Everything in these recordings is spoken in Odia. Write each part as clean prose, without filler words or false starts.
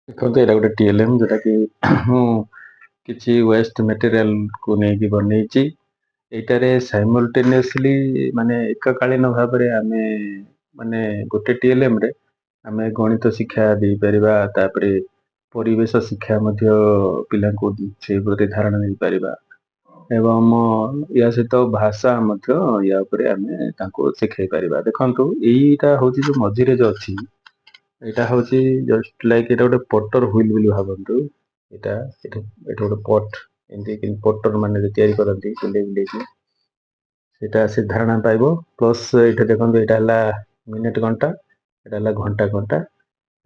ଦେଖନ୍ତୁ ଏଇଟା ଗୋଟେ TLM ଯୋଉଟା କି ମୁଁ କିଛି ୱେଷ୍ଟ ମେଟେରିଆଲକୁ ନେଇକି ବନେଇଛି। ଏଇଟାରେ ସାଇମultaneously ମାନେ ଏକକାଳୀନ ଭାବରେ ଆମେ ମାନେ ଗୋଟେ TLM ରେ ଆମେ ଗଣିତ ଶିକ୍ଷା ଦେଇପାରିବା, ତାପରେ ପରିବେଶ ଶିକ୍ଷା ମଧ୍ୟ ପିଲାଙ୍କୁ ସେଇ ପ୍ରତି ଧାରଣା ଦେଇପାରିବା ଏବଂ ୟା ସହିତ ଭାଷା ମଧ୍ୟ ୟା ଉପରେ ଆମେ ତାଙ୍କୁ ଶିଖେଇ ପାରିବା। ଦେଖନ୍ତୁ ଏଇଟା ହଉଛି ଯୋଉ ମଝିରେ ଯୋଉ ଅଛି, ଏଇଟା ହଉଛି ଜଷ୍ଟ ଲାଇକ୍ ଏଇଟା ଗୋଟେ ପଟର ହୁଇଲ ବୋଲି ଭାବନ୍ତୁ। ଏଇଟା ଗୋଟେ ପଟ, ଏମିତି ପଟର ମାନେ ତିଆରି କରନ୍ତି ବୁଲେଇ ବୁଲେଇକି, ସେଇଟା ସେ ଧାରଣା ପାଇବ। ପ୍ଲସ୍ ଏଇଟା ଦେଖନ୍ତୁ ଏଇଟା ହେଲା ମିନିଟ ଘଣ୍ଟା, ଏଇଟା ହେଲା ଘଣ୍ଟା ଘଣ୍ଟା।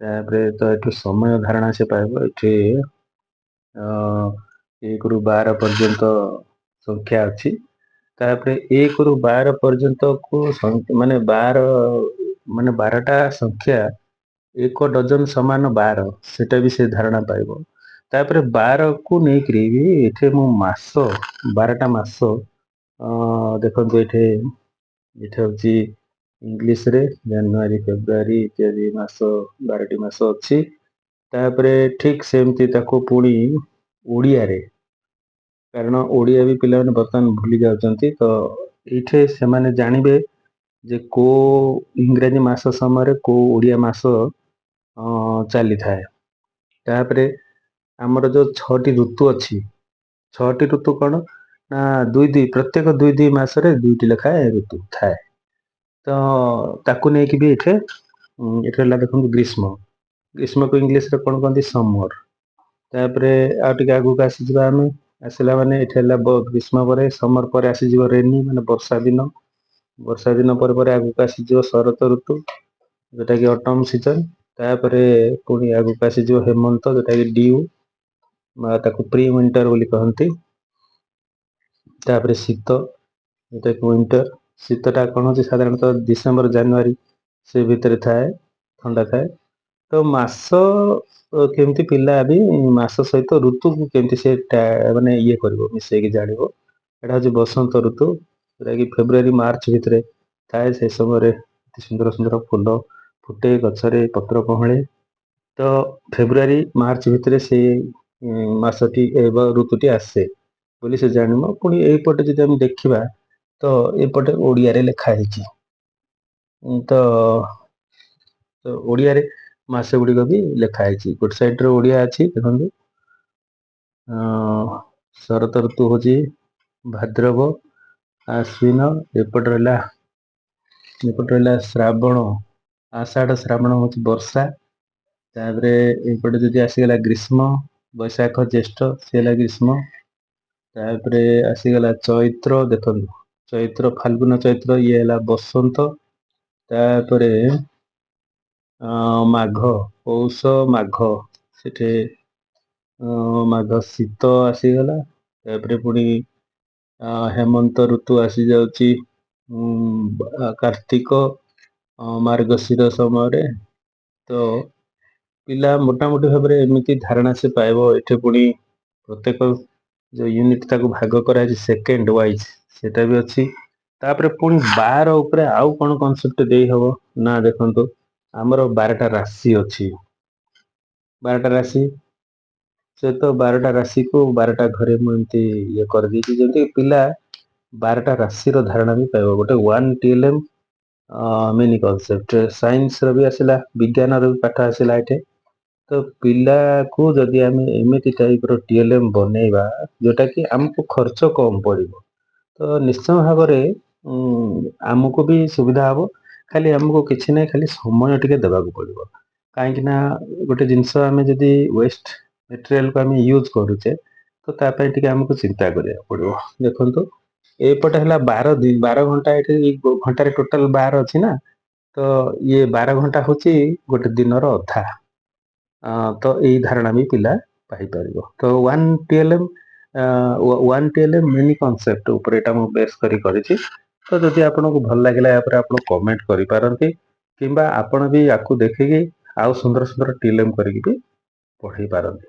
ତାପରେ ତ ଏଠୁ ସମୟ ଧାରଣା ସେ ପାଇବ। ଏଠି 1 ରୁ 12 ପର୍ଯ୍ୟନ୍ତ ସଂଖ୍ୟା ଅଛି। ତାପରେ 1 ରୁ 12 ପର୍ଯ୍ୟନ୍ତକୁ ମାନେ 12 ମାନେ 12ଟା ସଂଖ୍ୟା 1 ଡଜନ ସମାନ 12, ସେଟା ବି ସେ ଧାରଣା ପାଇବ। ତାପରେ 12କୁ ନେଇକରି ବି ଏଠି ମୁଁ ମାସ 12ଟା ମାସ ଦେଖନ୍ତୁ ଏଠି ହଉଛି ଇଂଲିଶରେ ଜାନୁଆରୀ ଫେବୃଆରୀ ଇତ୍ୟାଦି ମାସ 12ଟି ମାସ ଅଛି। ତାପରେ ଠିକ ସେମିତି ତାକୁ ପୁଣି ଓଡ଼ିଆରେ, କାରଣ ଓଡ଼ିଆ ବି ପିଲାମାନେ ବର୍ତ୍ତମାନ ଭୁଲି ଯାଉଛନ୍ତି, ତ ଏଇଠି ସେମାନେ ଜାଣିବେ ଯେ କୋଉ ଇଂରାଜୀ ମାସ ସମୟରେ କୋଉ ଓଡ଼ିଆ ମାସ ଚାଲିଥାଏ। ତାପରେ ଆମର ଯୋଉ 6ଟି ଋତୁ ଅଛି, 6ଟି ଋତୁ କଣ ନା ପ୍ରତ୍ୟେକ 2 ମାସରେ 2ଟି ଲେଖାଏଁ ଋତୁ ଥାଏ। ତ ତାକୁ ନେଇକି ବି ଏଠି ହେଲା ଦେଖନ୍ତୁ ଗ୍ରୀଷ୍ମକୁ ଇଂଲିଶରେ କଣ କହନ୍ତି ସମର। ତାପରେ ଆଉ ଟିକେ ଆଗକୁ ଆସିଯିବା, ଆମେ ଆସିଲା ମାନେ ଏଠି ହେଲା ଗ୍ରୀଷ୍ମ ପରେ ସମର ପରେ ଆସିଯିବ ରେନି ମାନେ ବର୍ଷା ଦିନ। ବର୍ଷା ଦିନ ପରେ ପରେ ଆଗକୁ ଆସିଯିବ ଶରତ ଋତୁ, ଯୋଉଟା କି ଅଟମ ସିଜନ। ତାପରେ ପୁଣି ଆଗକୁ ଆସିଯିବ ହେମନ୍ତ, ଯୋଉଟା କି ଡିଉ ବା ତାକୁ ପ୍ରି ୱିଣ୍ଟର ବୋଲି କହନ୍ତି। ତାପରେ ଶୀତ, ଯୋଉଟା କି ୱିଣ୍ଟର। ଶୀତଟା କଣ ହଉଛି ସାଧାରଣତଃ ଡିସେମ୍ବର ଜାନୁଆରୀ ସେ ଭିତରେ ଥାଏ, ଥଣ୍ଡା ଥାଏ। ତ ମାସ କେମିତି ପିଲା ବି ମାସ ସହିତ ଋତୁକୁ କେମିତି ସେ ମାନେ ଇଏ କରିବ, ମିଶେଇକି ଜାଣିବ। ଏଟା ହଉଛି ବସନ୍ତ ଋତୁ, ଯୋଉଟା କି ଫେବୃଆରୀ ମାର୍ଚ୍ଚ ଭିତରେ ଥାଏ। ସେ ସମୟରେ ସୁନ୍ଦର ସୁନ୍ଦର ଫୁଲ ଫୁଟେ, ଗଛରେ ପତ୍ର କଅଁଳେ। ତ ଫେବୃଆରୀ ମାର୍ଚ୍ଚ ଭିତରେ ସେଇ ମାସଟି ଋତୁଟି ଆସେ ବୋଲି ସେ ଜାଣିବ। ପୁଣି ଏଇପଟେ ଯଦି ଆମେ ଦେଖିବା ତ ଏପଟେ ଓଡ଼ିଆରେ ଲେଖା ହେଇଛି, ତ ଓଡ଼ିଆରେ ମାସ ଗୁଡିକ ବି ଲେଖା ହେଇଛି। ଗୋଟେ ସାଇଡରେ ଓଡ଼ିଆ ଅଛି, ଦେଖନ୍ତୁ ଶରତ ଋତୁ ହଉଛି ଭାଦ୍ରବ ଆଶ୍ୱିନ, ଏପଟେ ରହିଲା ଶ୍ରାବଣ ଆଷାଢ଼ ଶ୍ରାବଣ ହଉଛି ବର୍ଷା। ତାପରେ ଏପଟେ ଯଦି ଆସିଗଲା ଗ୍ରୀଷ୍ମ ବୈଶାଖ ଜ୍ୟେଷ୍ଠ, ସେ ହେଲା ଗ୍ରୀଷ୍ମ। ତାପରେ ଆସିଗଲା ଚୈତ୍ର, ଦେଖନ୍ତୁ ଚୈତ୍ର ଫାଲଗୁନ ଚୈତ୍ର, ଇଏ ହେଲା ବସନ୍ତ। ତାପରେ ମାଘ ପୌଷ ମାଘ, ସେଠି ମାଘ ଶୀତ ଆସିଗଲା। ତାପରେ ପୁଣି ହେମନ୍ତ ଋତୁ ଆସି ଯାଉଛି କାର୍ତ୍ତିକ ମାର୍ଗଶିର ସମୟରେ। ତ ପିଲା ମୋଟାମୋଟି ଭାବରେ ଏମିତି ଧାରଣା ସେ ପାଇବ। ଏଠି ପୁଣି ପ୍ରତ୍ୟେକ ଯୋଉ ୟୁନିଟ୍ ତାକୁ ଭାଗ କରାଯାଇଛି ସେକେଣ୍ଡ ୱାଇଜ, ସେଟା ବି ଅଛି। ତାପରେ ପୁଣି 12 ଉପରେ ଆଉ କଣ କନସେପ୍ଟ ଦେଇ ହବ ନା, ଦେଖନ୍ତୁ ଆମର 12ଟା ରାଶି ଅଛି। 12ଟା ରାଶି, ସେ ତ 12ଟା ରାଶିକୁ 12ଟା ଘରେ ମୁଁ ଏମିତି ଇଏ କରିଦେଇଛି, ଯେମିତି ପିଲା 12ଟା ରାଶିର ଧାରଣା ବି ପାଇବ। ଗୋଟେ 1 TLM ମିନି କନସେପ୍ଟ। ସାଇନ୍ସର ବି ଆସିଲା, ବିଜ୍ଞାନର ବି ପାଠ ଆସିଲା ଏଠି। ତ ପିଲାକୁ ଯଦି ଆମେ ଏମିତି ଟାଇପର TLM ବନେଇବା, ଯୋଉଟା କି ଆମକୁ ଖର୍ଚ୍ଚ କମ ପଡ଼ିବ, ତ ନିଶ୍ଚୟ ଭାବରେ ଆମକୁ ବି ସୁବିଧା ହବ। ଖାଲି ଆମକୁ କିଛି ନାହିଁ, ଖାଲି ସମୟ ଟିକେ ଦେବାକୁ ପଡ଼ିବ। କାହିଁକି ନା ଗୋଟେ ଜିନିଷ ଆମେ ଯଦି ୱେଷ୍ଟ ମେଟେରିଆଲକୁ ଆମେ ୟୁଜ କରୁଛେ, ତ ତା ପାଇଁ ଟିକେ ଆମକୁ ଚିନ୍ତା କରିବାକୁ ପଡ଼ିବ। ଦେଖନ୍ତୁ ଏପଟେ ହେଲା 12 ଘଣ୍ଟା, ଏଠି ଘଣ୍ଟାରେ ଟୋଟାଲ 12 ଅଛି ନା, ତ ଇଏ 12 ଘଣ୍ଟା ହଉଛି ଗୋଟେ ଦିନର ଅଧା। ତ ଏଇ ଧାରଣା ବି ପିଲା ପାଇପାରିବ। ତ 1 TLM ମିନି କନସେପ୍ଟ ଉପରେ ଏଇଟା ମୁଁ ବେଶ କରି କରିଛି। ତ ଯଦି ଆପଣଙ୍କୁ ଭଲ ଲାଗିଲା, ୟା ପରେ ଆପଣ କମେଣ୍ଟ କରିପାରନ୍ତି, କିମ୍ବା ଆପଣ ବି ୟାକୁ ଦେଖିକି ଆଉ ସୁନ୍ଦର ସୁନ୍ଦର TLM କରିକି ବି ପଢ଼େଇ ପାରନ୍ତି।